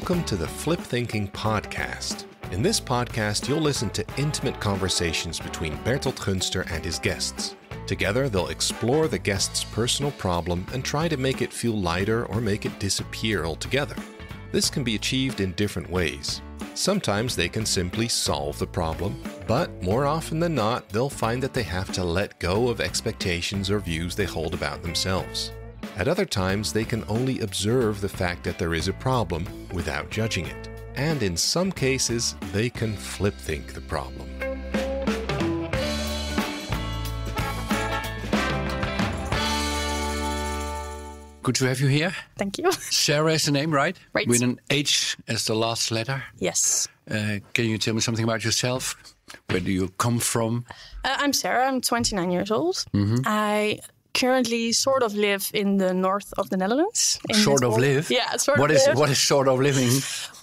Welcome to the Flip Thinking Podcast. In this podcast, you'll listen to intimate conversations between Berthold Gunster and his guests. Together, they'll explore the guest's personal problem and try to make it feel lighter or make it disappear altogether. This can be achieved in different ways. Sometimes they can simply solve the problem, but more often than not, they'll find that they have to let go of expectations or views they hold about themselves. At other times, they can only observe the fact that there is a problem without judging it. And in some cases, they can flip think the problem. Good to have you here. Thank you. Sarah is the name, right? Right. With an H as the last letter. Yes. Can you tell me something about yourself? Where do you come from? I'm Sarah. I'm 29 years old. Mm-hmm. I currently sort of live in the north of the Netherlands. Sort of live? Yeah, sort of live. live. What is sort of living?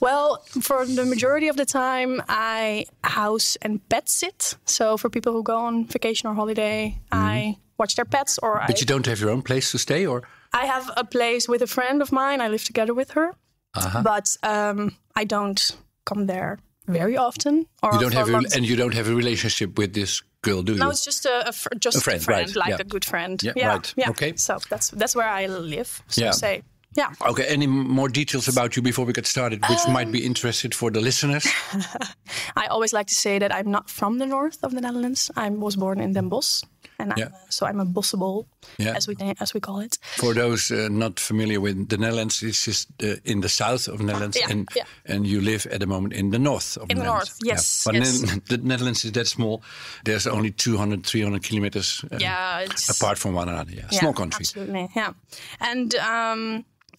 Well, for the majority of the time, I house and pet sit. So for people who go on vacation or holiday, I watch their pets. But you don't have your own place to stay, or? I have a place with a friend of mine. I live together with her. Uh-huh. But I don't come there very often. Or you don't have and you don't have a relationship with this girl, do you? No, it's just a friend, right. like yeah. a good friend. Yeah, right. Yeah. Okay. So that's where I live. So Yeah. say, yeah. Okay. Any more details about you before we get started, which might be interested for the listeners? I always like to say that I'm not from the north of the Netherlands. I was born in Den Bosch, and I'm a Bossable, as we call it. For those not familiar with the Netherlands, it's just in the south of the Netherlands, and you live at the moment in the north of the Netherlands. In the north, yes. But yes. the Netherlands is that small. There's only 200, 300 kilometers apart from one another. Yeah. Small country. Absolutely, yeah. And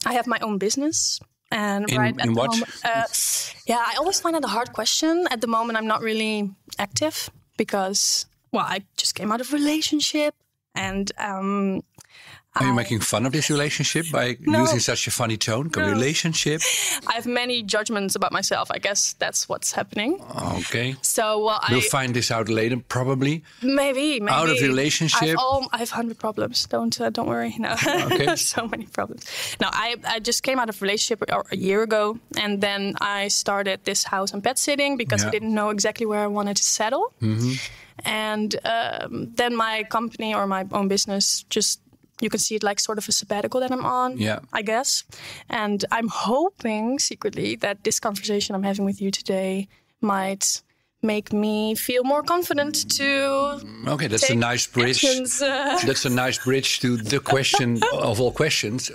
I have my own business. And in what? I always find it a hard question. At the moment, I'm not really active because, I just came out of a relationship. And are you making fun of this relationship by using such a funny tone? Relationship? I have many judgments about myself. I guess that's what's happening. Okay. So we'll find this out later, probably. Maybe. Out of relationship. I have 100 problems. Don't worry. No. Okay. So many problems. No, I just came out of a relationship a year ago, and then I started this house and pet sitting because I didn't know exactly where I wanted to settle. Mm-hmm. And then my company or my own business you can see it like sort of a sabbatical that I'm on, I guess. And I'm hoping secretly that this conversation I'm having with you today might make me feel more confident to that's a nice bridge. That's a nice bridge to the question of all questions.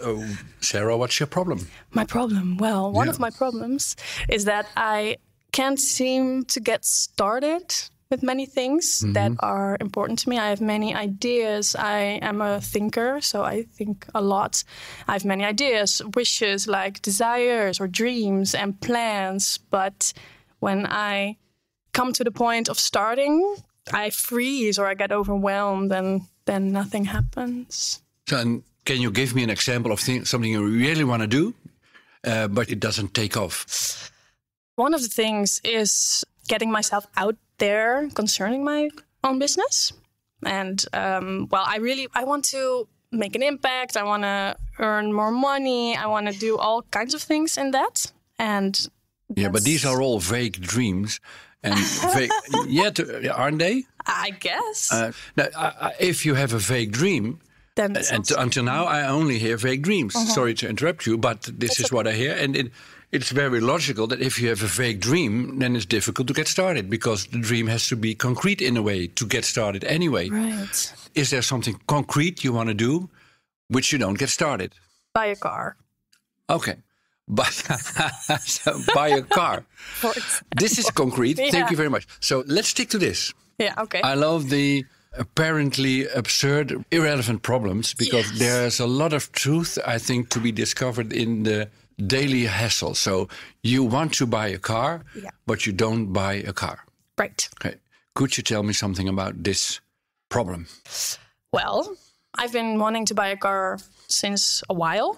Sarah, what's your problem? My problem? Well, one of my problems is that I can't seem to get started with many things that are important to me. I have many ideas. I am a thinker, so I think a lot. I have many ideas, wishes, like desires or dreams and plans. But when I come to the point of starting, I freeze or I get overwhelmed and then nothing happens. So, can you give me an example of something you really want to do, but it doesn't take off? One of the things is getting myself out there concerning my own business. And, I want to make an impact. I want to earn more money. I want to do all kinds of things in that. And but these are all vague dreams. And vague, aren't they? I guess. Now, if you have a vague dream, then until now I only hear vague dreams. Sorry to interrupt you, but this is what I hear. And it's very logical that if you have a vague dream, then it's difficult to get started because the dream has to be concrete in a way to get started anyway. Right. Is there something concrete you want to do which you don't get started? Buy a car. Okay. So buy a car. This is concrete. Yeah. Thank you very much. So let's stick to this. Yeah, okay. I love the apparently absurd, irrelevant problems because there's a lot of truth, I think, to be discovered in the daily hassle. So you want to buy a car, but you don't buy a car. Right. Okay. Could you tell me something about this problem? Well, I've been wanting to buy a car since a while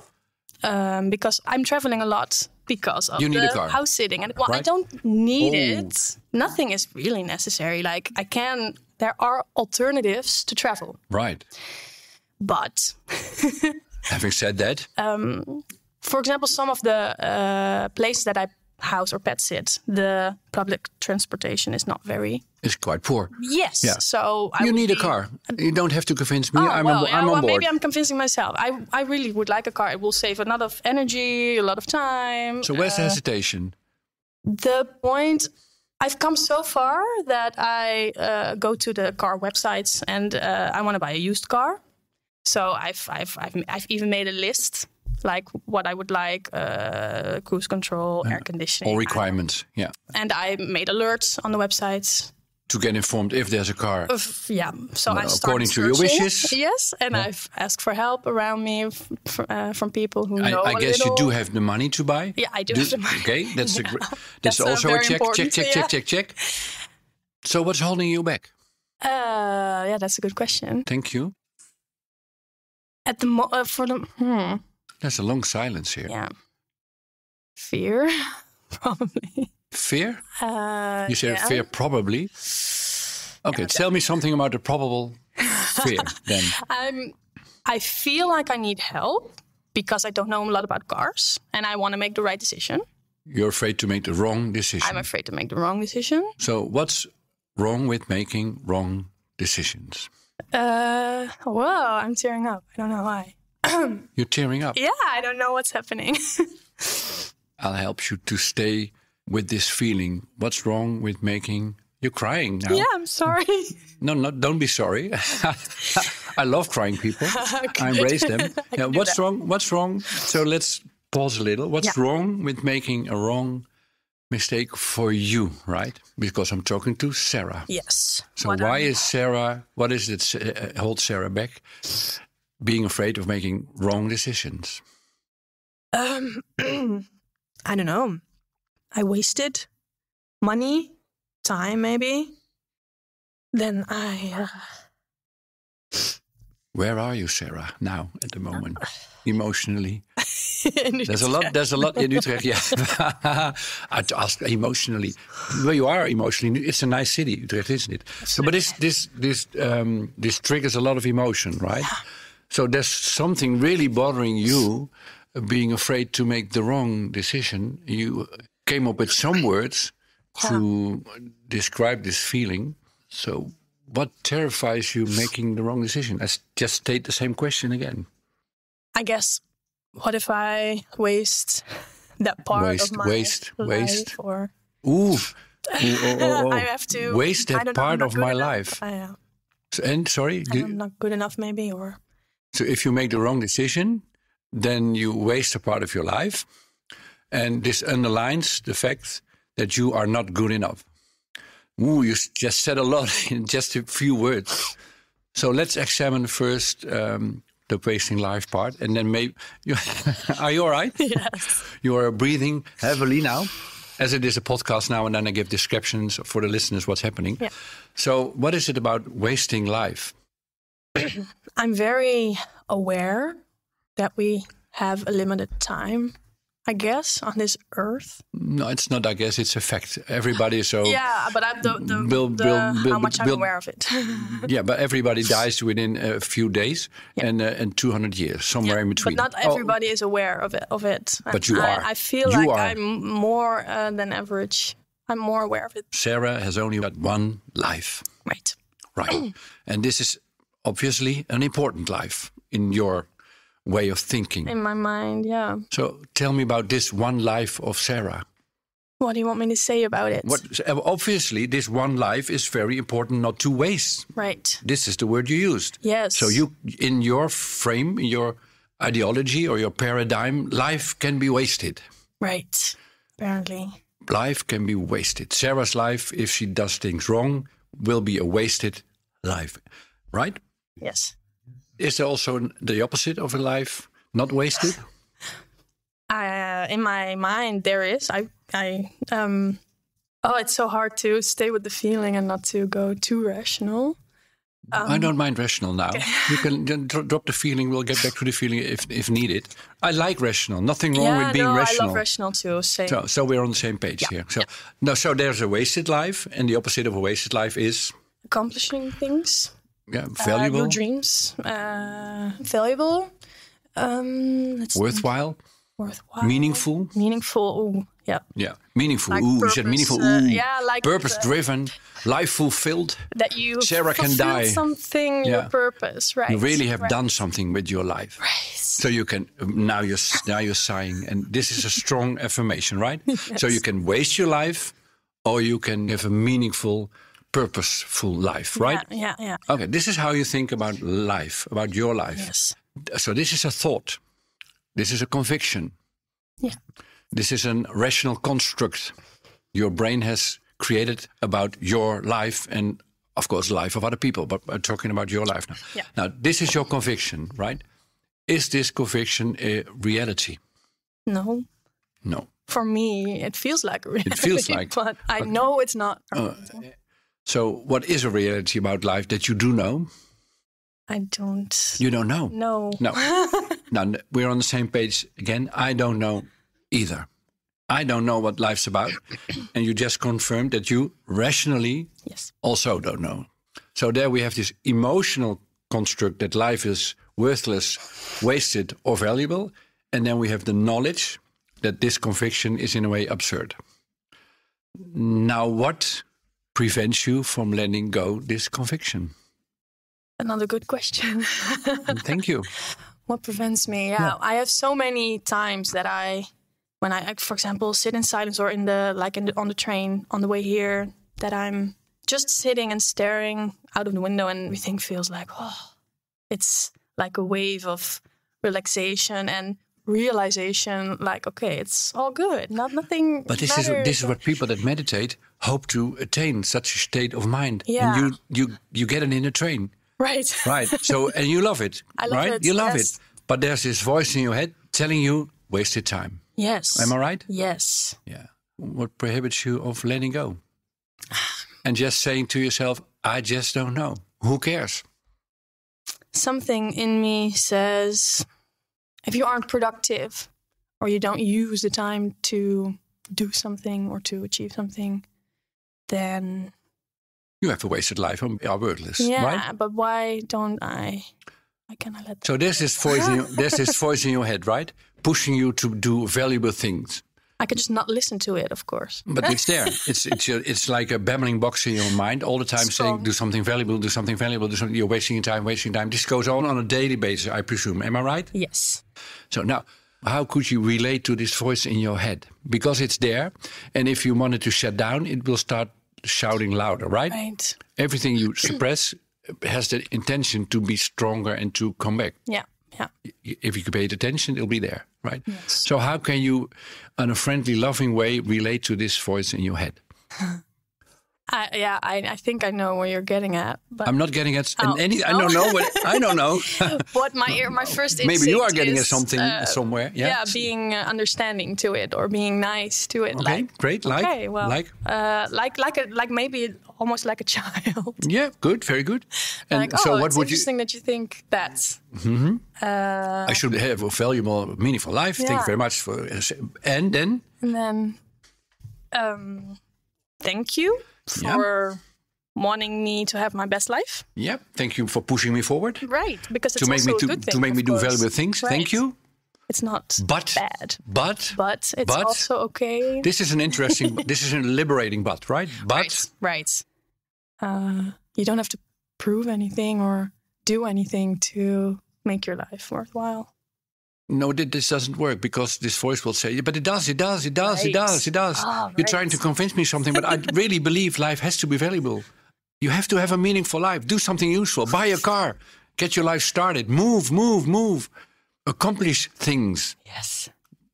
because I'm traveling a lot because of the house sitting. And I don't need it. Nothing is really necessary. Like there are alternatives to travel. Right. But having said that, for example, some of the places that I house or pet sit, the public transportation is not very... It's quite poor. Yes. Yeah. So you need a car. You don't have to convince me. I'm on board. Maybe I'm convincing myself. I really would like a car. It will save a lot of energy, a lot of time. So where's the hesitation? The point... I've come so far that I go to the car websites and I want to buy a used car. So I've even made a list, like what I would like: cruise control, air conditioning, all requirements. Yeah. And I made alerts on the websites to get informed if there's a car. So I according to your wishes. Yes, and I've asked for help around me from people who know. I guess you do have the money to buy. Yeah, I do have the money. Okay, that's also a check. Check. So what's holding you back? That's a good question. Thank you. At the There's a long silence here. Yeah. Fear, probably. Fear? You said fear, probably. Okay, tell me something about the probable fear then. I feel like I need help because I don't know a lot about cars and I want to make the right decision. You're afraid to make the wrong decision. I'm afraid to make the wrong decision. So what's wrong with making wrong decisions? Well, I'm tearing up. I don't know why. You're tearing up? Yeah, I don't know what's happening. I'll help you to stay with this feeling. What's wrong with making... You're crying now. Yeah, I'm sorry. No, don't be sorry. I love crying people. I embrace them. What's wrong? So let's pause a little. What's wrong with making a wrong mistake for you, right? Because I'm talking to Sarah. Yes. So what is it holds Sarah back? Being afraid of making wrong decisions. I don't know. I wasted money, time maybe. Then Where are you, Sarah, now at the moment, emotionally? There's a lot in Utrecht. Yeah, I'd ask emotionally. Where you are emotionally, it's a nice city, Utrecht, isn't it? So, but this triggers a lot of emotion, right? Yeah. So there's something really bothering you, being afraid to make the wrong decision. You came up with some words to describe this feeling. So what terrifies you making the wrong decision? I just state the same question again. I guess, what if I waste that part of my life? Or I have to waste that part of my life. Sorry, I'm not good enough, maybe, or. So if you make the wrong decision, then you waste a part of your life. And this underlines the fact that you are not good enough. You just said a lot in just a few words. So let's examine first the wasting life part. And then maybe... Are you all right? Yes. You are breathing heavily now. As it is a podcast now, and then I give descriptions for the listeners what's happening. Yeah. So what is it about wasting life? I'm very aware that we have a limited time, I guess, on this earth. No, it's not. I guess it's a fact. Everybody is so. Yeah, but how much I'm aware of it. Yeah, but everybody dies within a few days and 200 years, somewhere in between. But not everybody is aware of it. But you are. I feel like I'm more than average. I'm more aware of it. Sarah has only got one life. Right. And this is obviously an important life in your way of thinking. In my mind, yeah. So tell me about this one life of Sarah. What do you want me to say about it? Obviously, this one life is very important not to waste. Right. This is the word you used. Yes. So you, in your frame, in your ideology or your paradigm, life can be wasted. Right. Apparently. Life can be wasted. Sarah's life, if she does things wrong, will be a wasted life. Right? Yes. Is there also the opposite of a life not wasted? In my mind, there is. It's so hard to stay with the feeling and not to go too rational. I don't mind rational now. Okay. You can drop the feeling. We'll get back to the feeling if needed. I like rational. Nothing wrong with being rational. I love rational too. Same. So we're on the same page here. So there's a wasted life, and the opposite of a wasted life is accomplishing things. Yeah, valuable. Your dreams, valuable. Worthwhile. Worthwhile. Meaningful? Meaningful, ooh, yeah. Yeah, meaningful. Like You purpose, said meaningful. like purpose-driven, life fulfilled. that you Sarah can fulfilled die. something, your purpose, right? You really have done something with your life. Right. So you can, now you're sighing, and this is a strong affirmation, right? Yes. So you can waste your life, or you can have a meaningful, purposeful life, right? Yeah. Okay, this is how you think about life, about your life. Yes. So this is a thought. This is a conviction. Yeah. This is a rational construct your brain has created about your life and, of course, the life of other people. But I'm talking about your life now. Yeah. Now, this is your conviction, right? Is this conviction a reality? No. No. For me, it feels like a reality. It feels like. But I know it's not. So what is a reality about life that you do know? I don't. You don't know? No. No. Now, we're on the same page again. I don't know either. I don't know what life's about. And you just confirmed that you rationally also don't know. So there we have this emotional construct that life is worthless, wasted, or valuable. And then we have the knowledge that this conviction is in a way absurd. Now, what prevents you from letting go this conviction? Another good question. Thank you. What prevents me? Yeah, I have so many times that when I, for example, sit in silence or on the train on the way here, that I'm just sitting and staring out of the window, and everything feels like, it's like a wave of relaxation and realization. Like, okay, it's all good. Nothing. But this is what people that meditate hope to attain, such a state of mind. Yeah. And you get it in a train. Right. Right. So, and you love it. I love right? it. You love yes. it. But there's this voice in your head telling you, wasted time. Yes. Am I right? Yes. Yeah. What prohibits you of letting go? And just saying to yourself, I just don't know. Who cares? Something in me says, if you aren't productive or you don't use the time to do something or to achieve something, then you have a wasted life and are worthless, right? But why don't I? Why can't I let that So there's this voice in your head, right? Pushing you to do valuable things. I could just not listen to it, of course. But it's there. It's like a babbling box in your mind all the time saying, do something valuable, do something valuable, do something. You're wasting your time. This goes on a daily basis, I presume. Am I right? Yes. So now, how could you relate to this voice in your head? Because it's there. And if you want it to shut down, it will start shouting louder, right? Right. Everything you suppress has the intention to be stronger and to come back. Yeah. If you pay attention, it'll be there, right? Yes. So how can you, in a friendly, loving way, relate to this voice in your head? I think I know where you're getting at. But I'm not getting at any. I don't know. I don't know. What my first instinct maybe you are getting is, at something somewhere. Yeah, being understanding to it or being nice to it. Okay, great. Like maybe almost like a child. Yeah, good, very good. And like, so, what it's would interesting that you think that. I should have a valuable, meaningful life. Thank you very much for. And then. Thank you for wanting me to have my best life. Yeah, thank you for pushing me forward. Right, because it's to make also me a good thing, to make me do course. valuable things. Right. Thank you. It's not bad. But it's also okay. This is an interesting. This is a liberating. But right. But right. You don't have to prove anything or do anything to make your life worthwhile. No, this doesn't work because this voice will say, but it does. Ah, You're trying to convince me something, but I really believe life has to be valuable. You have to have a meaningful life. Do something useful. Buy a car. Get your life started. Move. Accomplish things. Yes.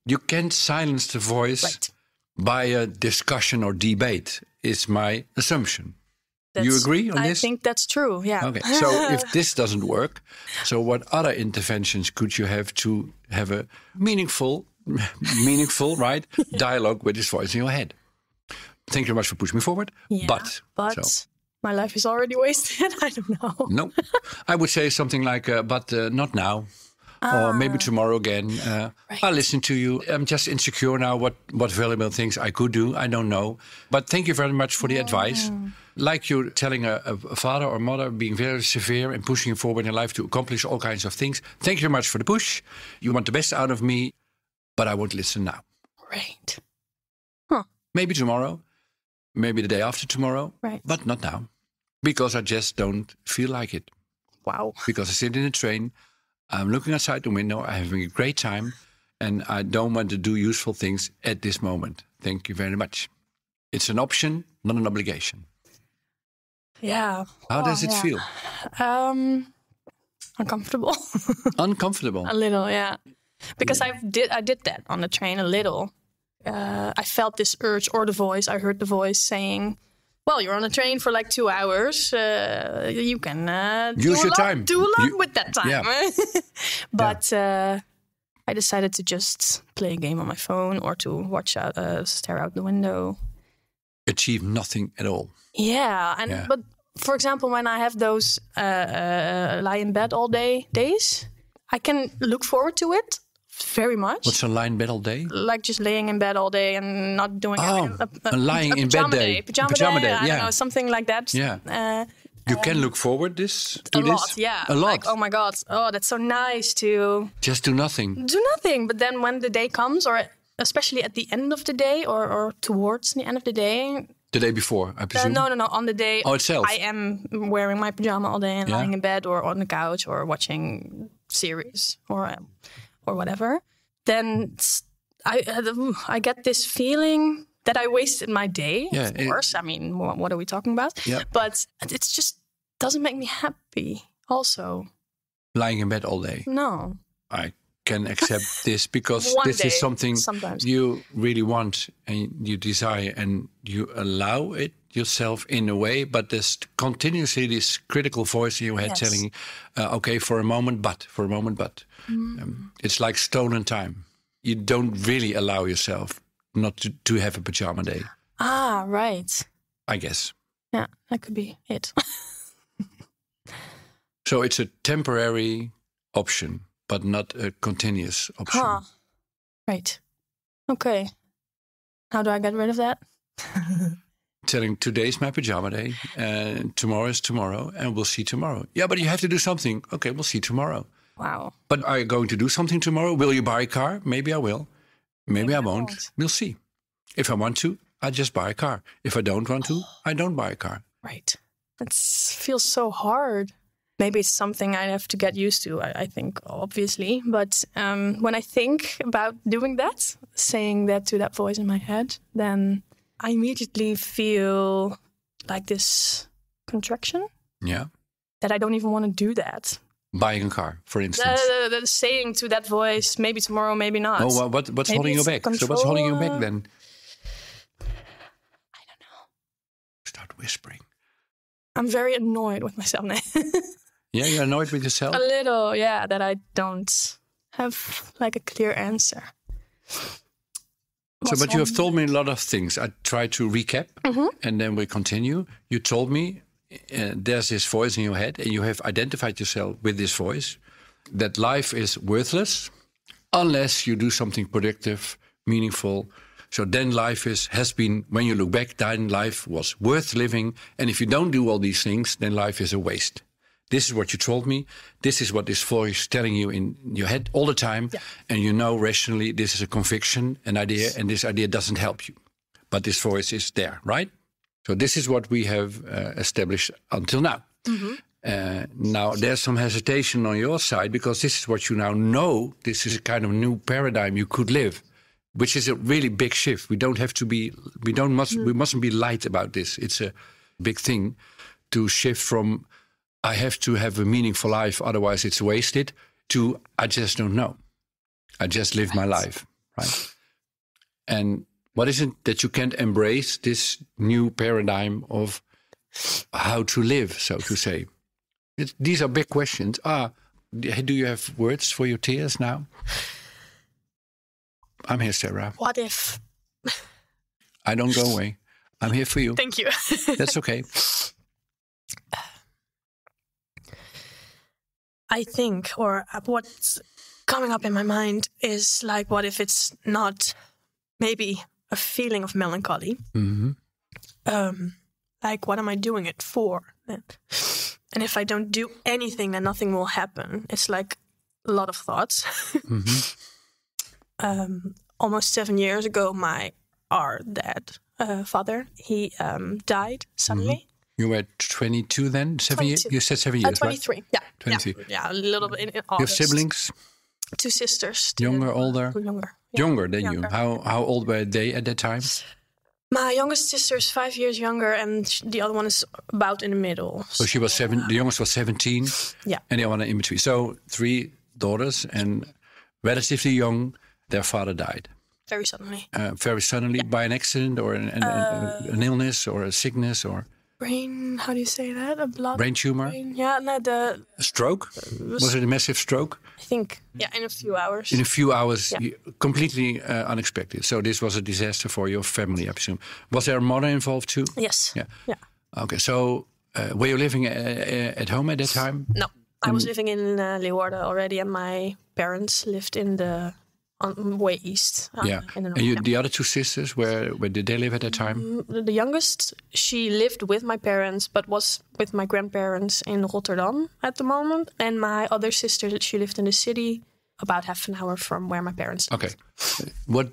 You can't silence the voice by a discussion or debate, is my assumption. You agree on this? I think that's true, yeah. Okay, so if this doesn't work, so what other interventions could you have to have a meaningful, right, dialogue with this voice in your head? Thank you very much for pushing me forward. Yeah, but my life is already wasted. I don't know. No, I would say something like, but not now. Or maybe tomorrow again. I'll listen to you. I'm just insecure now what valuable things I could do. I don't know. But thank you very much for the advice. Like you're telling a father or mother, being very severe and pushing you forward in life to accomplish all kinds of things. Thank you very much for the push. You want the best out of me. but I won't listen now. Right. Maybe tomorrow, maybe the day after tomorrow, right. But not now. Because I just don't feel like it. Wow. Because I sit in a train, I'm looking outside the window, I'm having a great time, and I don't want to do useful things at this moment. Thank you very much. It's an option, not an obligation. Yeah. How does it feel? Uncomfortable. Uncomfortable? A little, yeah. Because I did that on the train a little. I felt this urge or the voice. I heard the voice saying, well, you're on a train for like 2 hours. You can use your time. Do a lot with that time. Yeah. But I decided to just play a game on my phone or to watch stare out the window. Achieve nothing at all. Yeah, but for example, when I have those lie in bed all day days, I can look forward to it very much. What's a lie in bed all day? Like just laying in bed all day and not doing anything. A lying in bed day. Pajama day, I don't know, something like that. Yeah. You can look forward to this? Lot, yeah. A lot. Like, oh my God, that's so nice to... Just do nothing. Do nothing. But then when the day comes, or especially at the end of the day or towards the end of the day... The day before, I presume? No. On the day itself. I am wearing my pajama all day and lying in bed or on the couch or watching series or whatever. Then I get this feeling that I wasted my day. Yeah, of course. I mean, what are we talking about? Yeah. But it just doesn't make me happy also. Lying in bed all day? No. I can accept this because this is something you really want and you desire and you allow it yourself in a way, but there's continuously this critical voice in your head telling you, okay, for a moment, but. It's like stolen time. You don't really allow yourself not to have a pajama day. Ah, right. I guess. Yeah, that could be it. So it's a temporary option, but not a continuous option. Right. Okay. How do I get rid of that? Telling today's my pajama day, and tomorrow is tomorrow, and we'll see tomorrow. Yeah, but you have to do something. Okay, we'll see tomorrow. Wow. But are you going to do something tomorrow? Will you buy a car? Maybe I will. Maybe I won't. We'll see. If I want to, I just buy a car. If I don't want to, I don't buy a car. Right. It feels so hard. Maybe it's something I have to get used to, I think, obviously. But when I think about doing that, saying that to that voice in my head, then I immediately feel like this contraction. Yeah. That I don't even want to do that. Buying a car, for instance. Saying to that voice, maybe tomorrow, maybe not. Oh, well, what's holding you back? So what's holding you back then? I don't know. Start whispering. I'm very annoyed with myself now. Yeah, you're annoyed with yourself? A little, yeah, that I don't have like a clear answer. But you have told me a lot of things. I try to recap and then we continue. You told me there's this voice in your head and you have identified yourself with this voice, that life is worthless unless you do something productive, meaningful. So then life has been, when you look back, then life was worth living. And if you don't do all these things, then life is a waste. This is what you told me. This is what this voice is telling you in your head all the time. Yeah. And you know rationally this is a conviction, an idea, and this idea doesn't help you. But this voice is there, right? So this is what we have established until now. Now, there's some hesitation on your side because this is what you now know. This is a kind of new paradigm you could live, which is a really big shift. We mustn't be light about this. It's a big thing to shift from I have to have a meaningful life, otherwise it's wasted, to I just don't know. I just live my life, right? And what is it that you can't embrace this new paradigm of how to live, so to say? These are big questions. Do you have words for your tears now? I'm here, Sarah. What if? I don't go away. I'm here for you. Thank you. That's okay. I think, or what's coming up in my mind is like, what if it's not maybe a feeling of melancholy? Like, what am I doing it for? And if I don't do anything, then nothing will happen. It's like a lot of thoughts. almost 7 years ago, our dad, father, he died suddenly. Mm-hmm. You were 22 then? 7 years? You said 7 years, 23, right? yeah. 23. Yeah, a little bit in August. You have siblings? 2 sisters. Younger, older? Younger. Yeah. Younger than younger. you. How old were they at that time? My youngest sister is 5 years younger, and the other one is about in the middle. So she was 7. The youngest was 17. Yeah. And the other one in between. So 3 daughters, and relatively young, their father died. Very suddenly. Very suddenly, by an accident or an illness or a sickness or brain. How do you say that? A blood. Brain tumor. Yeah, no, a stroke. Was it a massive stroke? I think. Yeah, in a few hours. In a few hours, completely unexpected. So this was a disaster for your family, I presume. Was there a mother involved too? Yes. Yeah. Yeah. Okay. So were you living at home at that time? No, I was living in Leeuwarden already, and my parents lived in the way east. In the north, and the other 2 sisters, where did they live at that time? The youngest, she lived with my parents, but was with my grandparents in Rotterdam at the moment. And my other sister, she lived in the city, about half an hour from where my parents lived. Okay. What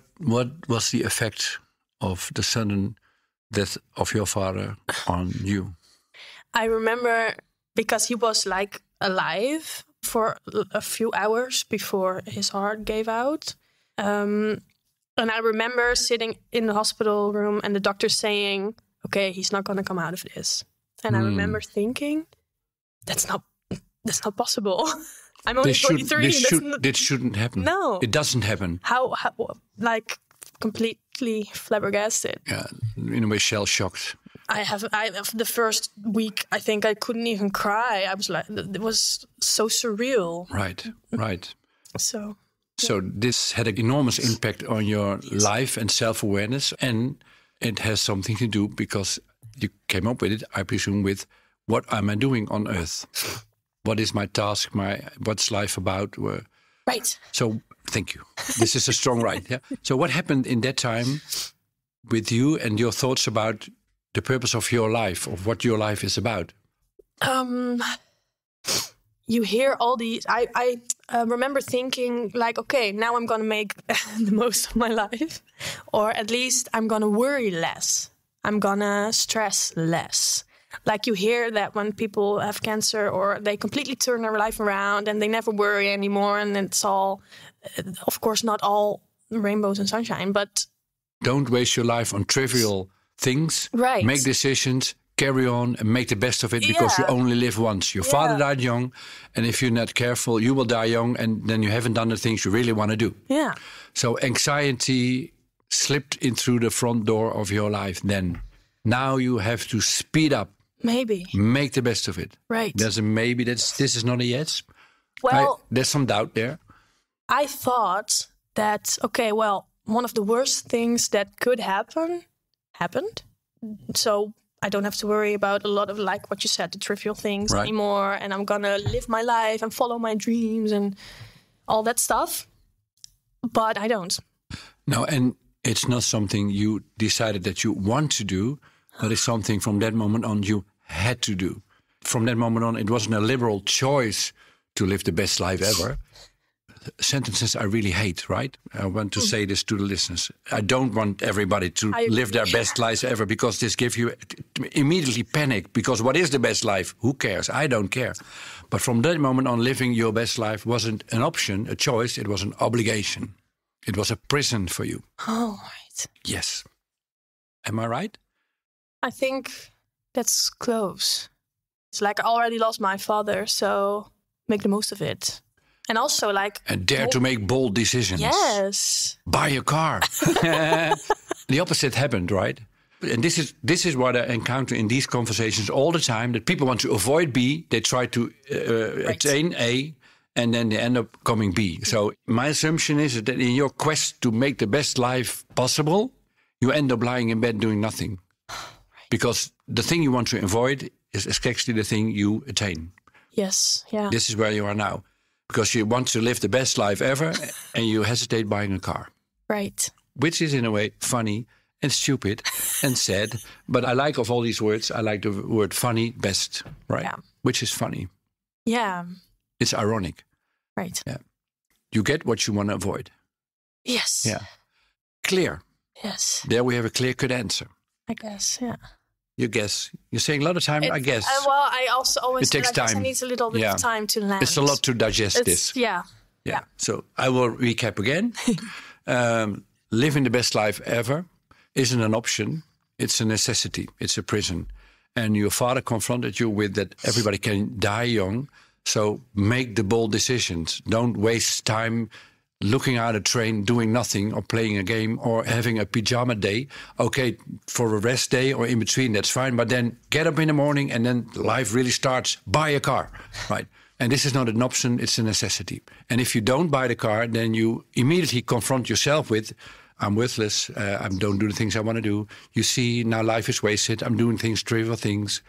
was the effect of the sudden death of your father on you? I remember, because he was like alive for a few hours before his heart gave out. And I remember sitting in the hospital room and the doctor saying, okay, he's not going to come out of this. And I remember thinking, that's not possible. I'm only 43. This shouldn't happen. No. It doesn't happen. How like, completely flabbergasted. Yeah, in a way, shell-shocked. I have the first week, I think I couldn't even cry. I was like, it was so surreal. Right. So this had an enormous impact on your life and self-awareness, and it has something to do, because you came up with it, I presume, with what am I doing on earth? What is my task? What's life about? Right. So thank you. This is a strong right. Yeah. So what happened in that time with you and your thoughts about the purpose of your life, of what your life is about? You hear all these. I remember thinking, like, okay, now I'm going to make the most of my life. Or at least I'm going to worry less. I'm going to stress less. Like, you hear that when people have cancer, or they completely turn their life around and they never worry anymore. And it's all, of course, not all rainbows and sunshine, but... Don't waste your life on trivial things. Right. Make decisions, carry on, and make the best of it, because you only live once. Your father died young, and if you're not careful, you will die young, and then you haven't done the things you really want to do. Yeah. So anxiety slipped in through the front door of your life then. Now you have to speed up. Maybe. Make the best of it. Right. There's a maybe. This is not a yes. Well, there's some doubt there. I thought that, okay, well, one of the worst things that could happen happened. So I don't have to worry about a lot of, like what you said, the trivial things anymore. And I'm going to live my life and follow my dreams and all that stuff. But I don't. No, and it's not something you decided that you want to do, but it's something from that moment on you had to do. From that moment on, it wasn't a liberal choice to live the best life ever. Sentences I really hate, right? I want to say this to the listeners. I don't want everybody to live their best lives ever, because this gives you immediately panic. Because what is the best life? Who cares? I don't care. But from that moment on, living your best life wasn't an option, a choice. It was an obligation. It was a prison for you. Oh, right. Yes. Am I right? I think that's close. It's like I already lost my father, so make the most of it. And also, like... And dare to make bold decisions. Yes. Buy a car. The opposite happened, right? And this is what I encounter in these conversations all the time, that people want to avoid B. They try to attain A, and then they end up coming B. So my assumption is that in your quest to make the best life possible, you end up lying in bed doing nothing. Because the thing you want to avoid is actually the thing you attain. Yes, yeah. This is where you are now. Because you want to live the best life ever, and you hesitate buying a car. Right. Which is in a way funny and stupid and sad. But I like, of all these words, I like the word funny best, right? Yeah. Which is funny. Yeah. It's ironic. Right. Yeah. You get what you want to avoid. Yes. Yeah. Clear. Yes. There we have a clear-cut answer. I guess, yeah. You guess. You're saying a lot of time, I guess. Well, I also always it takes say, I guess time. it needs a little bit of time to land. It's a lot to digest this. Yeah. So I will recap again. Living the best life ever isn't an option. It's a necessity. It's a prison. And your father confronted you with that everybody can die young. So make the bold decisions. Don't waste time looking at a train, doing nothing, or playing a game, or having a pyjama day. Okay, for a rest day or in between, that's fine. But then get up in the morning and then life really starts. Buy a car, right? And this is not an option, it's a necessity. And if you don't buy the car, then you immediately confront yourself with, I'm worthless, I don't do the things I want to do. You see, now life is wasted, I'm doing things, trivial things.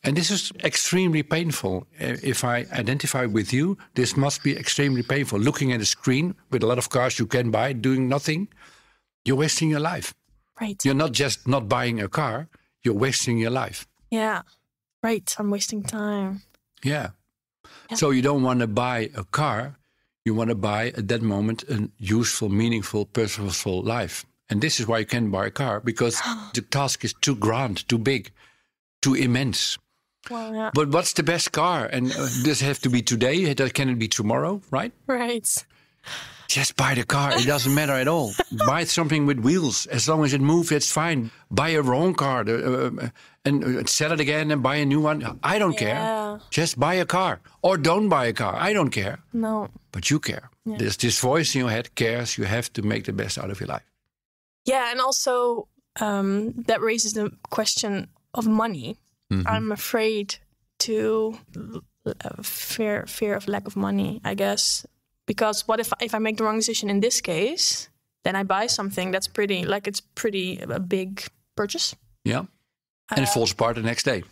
And this is extremely painful. If I identify with you, this must be extremely painful. Looking at a screen with a lot of cars you can buy, doing nothing, you're wasting your life. Right. You're not just not buying a car, you're wasting your life. Yeah, right. I'm wasting time. Yeah. So you don't want to buy a car. You want to buy, at that moment, a useful, meaningful, purposeful life. And this is why you can buy a car, because the task is too grand, too big, too immense. Well, yeah. But what's the best car? And does it have to be today? Can it be tomorrow, right? Right. Just buy the car. It doesn't matter at all. Buy something with wheels. As long as it moves, it's fine. Buy a wrong car and sell it again and buy a new one. I don't care. Just buy a car. Or don't buy a car. I don't care. No. But you care. Yeah. There's this voice in your head cares. You have to make the best out of your life. Yeah, and also that raises the question of money. Mm-hmm. I'm afraid to fear of lack of money, I guess. Because what if I make the wrong decision in this case, then I buy something that's pretty a big purchase. Yeah. And it falls apart the next day.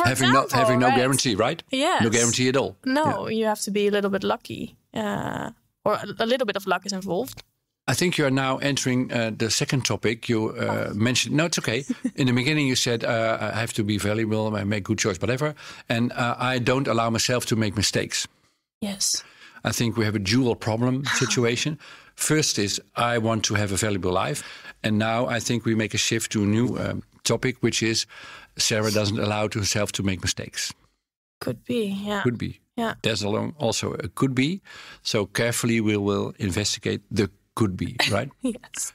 Having no guarantee, right? Yes. No guarantee at all. No, you have to be a little bit lucky. Or a little bit of luck is involved. I think you are now entering the second topic you mentioned. No, it's okay. In the beginning you said, I have to be valuable, I make good choice, whatever. And I don't allow myself to make mistakes. Yes. I think we have a dual problem situation. First is, I want to have a valuable life. And now I think we make a shift to a new topic, which is Sarah doesn't allow herself to make mistakes. Could be, yeah. Could be. Yeah. There's also a could be. So carefully we will investigate the could be, right? Yes.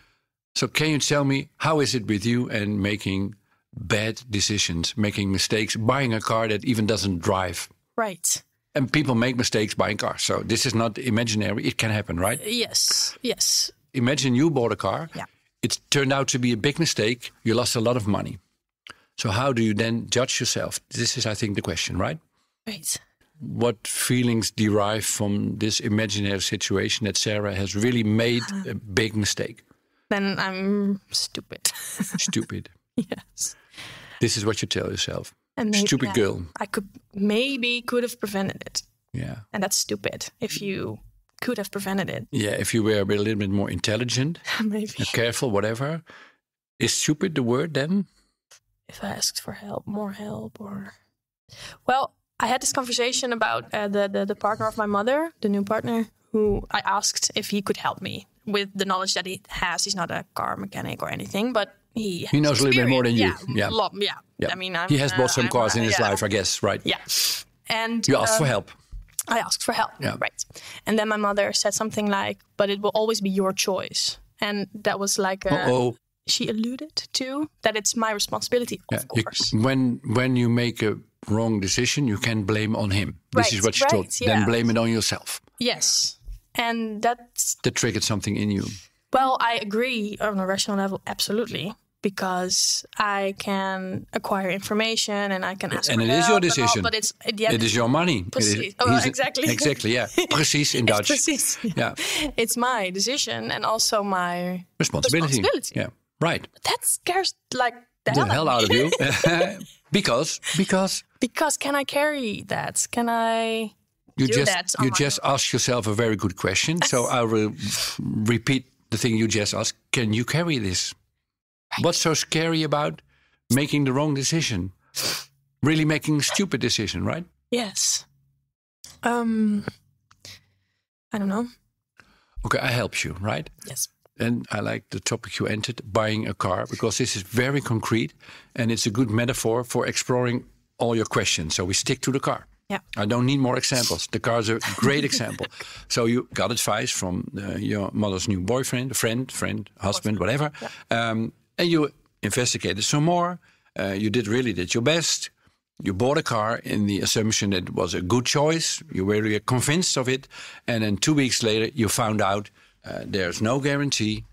So can you tell me, how is it with you and making bad decisions, making mistakes, buying a car that even doesn't drive? Right. And people make mistakes buying cars. So this is not imaginary. It can happen, right? Yes, yes. Imagine you bought a car. Yeah. It turned out to be a big mistake. You lost a lot of money. So how do you then judge yourself? This is, I think, the question, right? Right. What feelings derive from this imaginary situation that Sarah has really made a big mistake? Then I'm stupid. Stupid. Yes. This is what you tell yourself. And maybe, stupid girl. I could have prevented it. Yeah. And that's stupid if you could have prevented it. Yeah, if you were a little bit more intelligent, maybe careful, whatever. Is stupid the word then? If I asked for more help, or... Well, I had this conversation about the partner of my mother, the new partner, who I asked if he could help me with the knowledge that he has. He's not a car mechanic or anything, but he knows a little bit more than you. Yeah. I mean, he has bought some cars in his life, I guess, right? Yeah. And you asked for help. I asked for help, yeah. Right. And then my mother said something like, but it will always be your choice. And that was like she alluded to that it's my responsibility, of course. When you make a wrong decision, you can blame on him. This is what you told. Yeah. Then blame it on yourself. Yes. And that triggered something in you. Well, I agree on a rational level, absolutely. Because I can acquire information and I can ask and for it help is your decision. But it is your money. Precies. Exactly. Exactly, yeah. Precies in Dutch. Precies. Yeah. It's my decision and also my responsibility. Yeah, right. But that scares the hell out of you. Because can I carry that? Can I do that? You just asked yourself a very good question. So I will repeat the thing you just asked. Can you carry this? Right. What's so scary about making the wrong decision? Really making a stupid decision, right? Yes. I don't know. Okay, I help you, right? Yes. And I like the topic you entered, buying a car, because this is very concrete and it's a good metaphor for exploring all your questions. So we stick to the car. Yeah. I don't need more examples. The car is a great example. So you got advice from your mother's new boyfriend, friend, husband, whatever. Yeah. And you investigated some more. You did your best. You bought a car in the assumption that it was a good choice. You were really convinced of it. And then 2 weeks later, you found out there's no guarantee.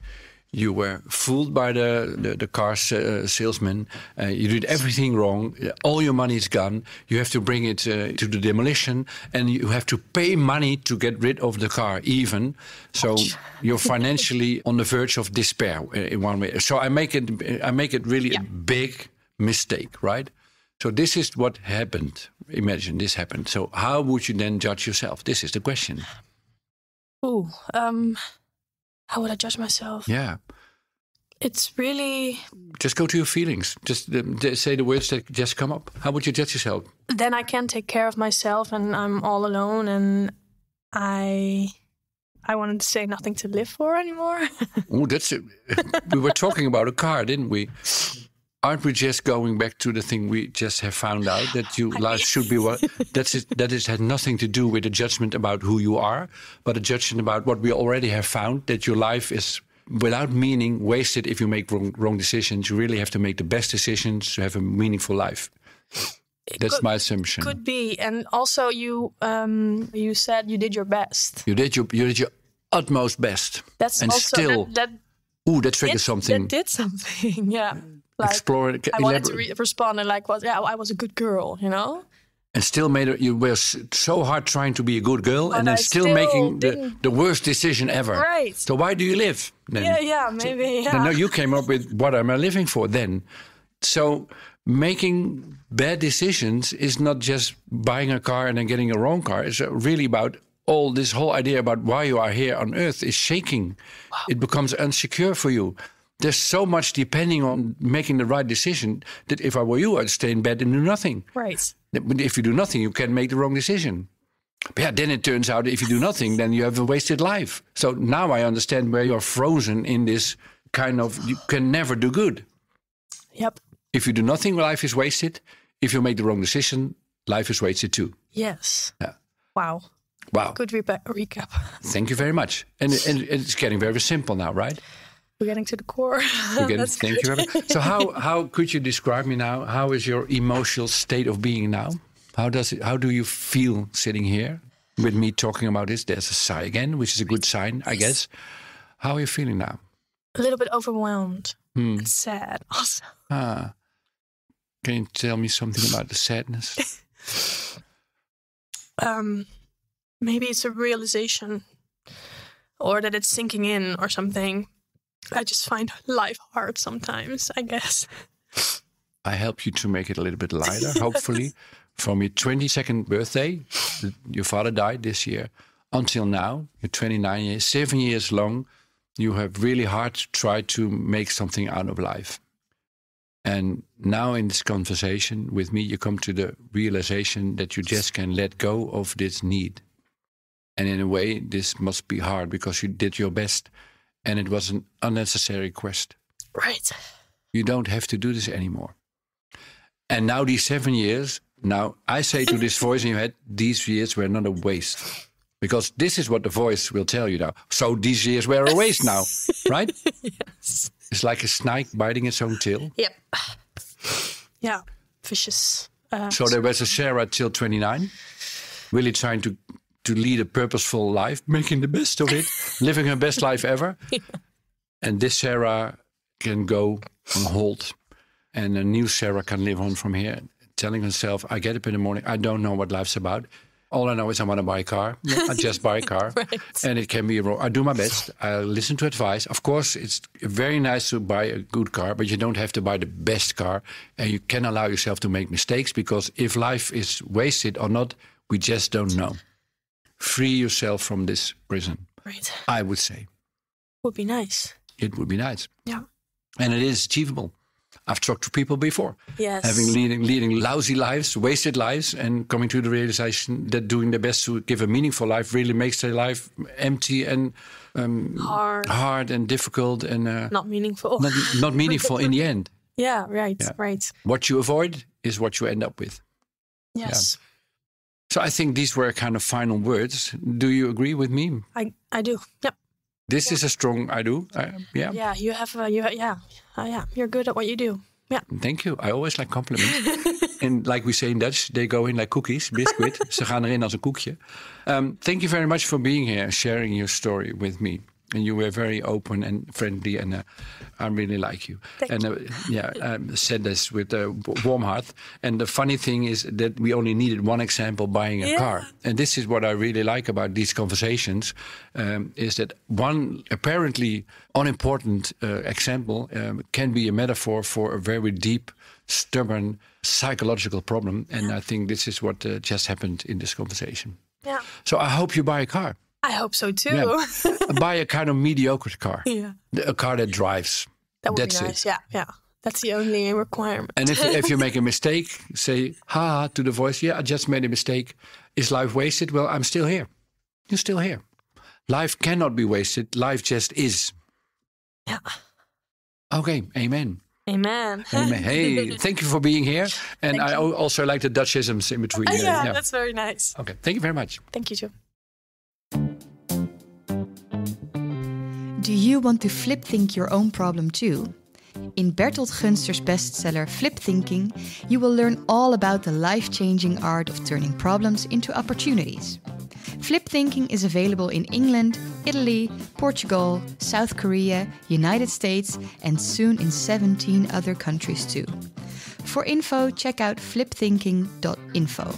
You were fooled by the car salesman. You did everything wrong. All your money is gone. You have to bring it to the demolition. And you have to pay money to get rid of the car even. So you're financially on the verge of despair in one way. So I make it really a big mistake, right? So this is what happened. Imagine this happened. So how would you then judge yourself? This is the question. How would I judge myself? Yeah. It's really... Just go to your feelings. Just say the words that just come up. How would you judge yourself? Then I can't take care of myself and I'm all alone and I wanted to say nothing to live for anymore. Oh, that's it. We were talking about a car, didn't we? Aren't we just going back to the thing we just have found out, that life should be what? That has nothing to do with a judgment about who you are, but a judgment about what we already have found, that your life is without meaning, wasted if you make wrong decisions. You really have to make the best decisions to have a meaningful life. That's my assumption. Could be. And also you said you did your best. You did your utmost best. That's and also still, that triggers something. That did something, yeah. Like, explore. I wanted to respond and I was a good girl, you know. And still you were so hard trying to be a good girl, but and then still making the worst decision ever. Right. So why do you live then? Yeah, maybe. Yeah. No, you came up with what am I living for then? So making bad decisions is not just buying a car and then getting a wrong car. It's really about this whole idea about why you are here on Earth is shaking. Wow. It becomes insecure for you. There's so much depending on making the right decision that if I were you, I'd stay in bed and do nothing. Right. But if you do nothing, you can make the wrong decision. But yeah, then it turns out if you do nothing, then you have a wasted life. So now I understand where you're frozen in this kind of, you can never do good. Yep. If you do nothing, life is wasted. If you make the wrong decision, life is wasted too. Yes. Yeah. Wow. Good recap. Thank you very much. And it's getting very simple now, right? We're getting to the core. Thank you very much. So how could you describe me now? How is your emotional state of being now? How do you feel sitting here with me talking about this? There's a sigh again, which is a good sign, I guess. How are you feeling now? A little bit overwhelmed and sad also. Can you tell me something about the sadness? Maybe it's a realization or that it's sinking in or something. I just find life hard sometimes, I guess. I help you to make it a little bit lighter, hopefully. From your 22nd birthday, your father died this year, until now, you're 29 years, 7 years long, you have really hard tried to make something out of life. And now in this conversation with me, you come to the realization that you just can let go of this need. And in a way, this must be hard because you did your best. And it was an unnecessary quest. Right. You don't have to do this anymore. And now these 7 years, now I say to this voice in your head, these years were not a waste. Because this is what the voice will tell you now. So these years were a waste now, right? Yes. It's like a snake biting its own tail. Yep. Yeah, vicious. So there was a Sarah till 29, really trying to lead a purposeful life, making the best of it, living her best life ever. Yeah. And this Sarah can go on hold. And a new Sarah can live on from here, telling herself, I get up in the morning, I don't know what life's about. All I know is I want to buy a car. I just buy a car. Right. And it can be wrong. I do my best. I listen to advice. Of course, it's very nice to buy a good car, but you don't have to buy the best car. And you can allow yourself to make mistakes, because if life is wasted or not, we just don't know. Free yourself from this prison. Right. I would say. Would be nice. It would be nice. Yeah. And it is achievable. I've talked to people before, Yes. leading lousy lives, wasted lives, and coming to the realization that doing their best to give a meaningful life really makes their life empty and hard and difficult and not meaningful. Not meaningful in the end. Yeah, right. What you avoid is what you end up with. Yes. Yeah. So I think these were kind of final words. Do you agree with me? I do. Yep. This is a strong I do. Yeah. Yeah, you have. You're good at what you do. Yeah. Thank you. I always like compliments. And like we say in Dutch, they go in like cookies, biscuit. Ze gaan erin als een koekje. Thank you very much for being here and sharing your story with me. And you were very open and friendly, and I really like you. Thank you. Said this with a warm heart. And the funny thing is that we only needed one example, buying a car. And this is what I really like about these conversations, is that one apparently unimportant example can be a metaphor for a very deep, stubborn, psychological problem. And I think this is what just happened in this conversation. Yeah. So I hope you buy a car. I hope so too. Yeah. Buy a kind of mediocre car. Yeah. A car that drives. That's be nice. It. Yeah. That's the only requirement. And if you make a mistake, say, ha, to the voice, I just made a mistake. Is life wasted? Well, I'm still here. You're still here. Life cannot be wasted. Life just is. Yeah. Okay, amen. Amen. Amen. Hey, thank you for being here. And I also like the Dutchisms in between. Yeah, that's very nice. Okay, thank you very much. Thank you too. Do you want to flip think your own problem too? In Berthold Gunster's bestseller Flip Thinking, you will learn all about the life-changing art of turning problems into opportunities. Flip Thinking is available in England, Italy, Portugal, South Korea, United States, and soon in 17 other countries too. For info, check out flipthinking.info.